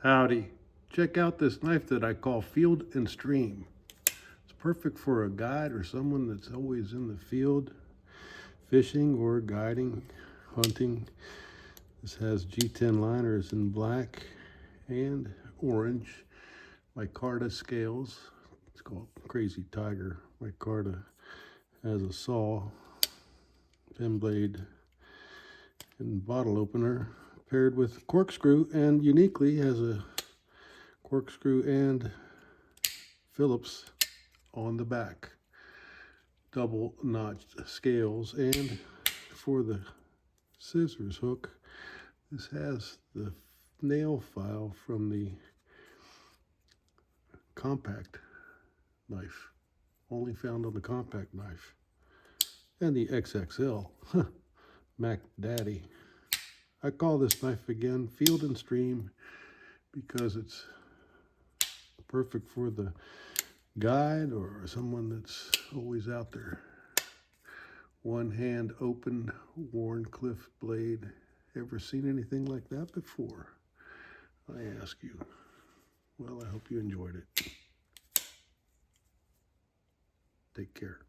Howdy. Check out this knife that I call Field and Stream. It's perfect for a guide or someone that's always in the field, fishing or guiding, hunting. This has G10 liners in black and orange. Micarta scales. It's called Crazy Tiger. Micarta has a saw, pen blade, and bottle opener paired with corkscrew, and uniquely has a corkscrew and Phillips on the back. Double notched scales, and for the scissors hook, this has the nail file from the compact knife, only found on the compact knife, and the XXL Mac Daddy. I call this knife again Field and Stream because it's perfect for the guide or someone that's always out there. One hand open Warncliffe blade. Ever seen anything like that before? I ask you. Well, I hope you enjoyed it. Take care.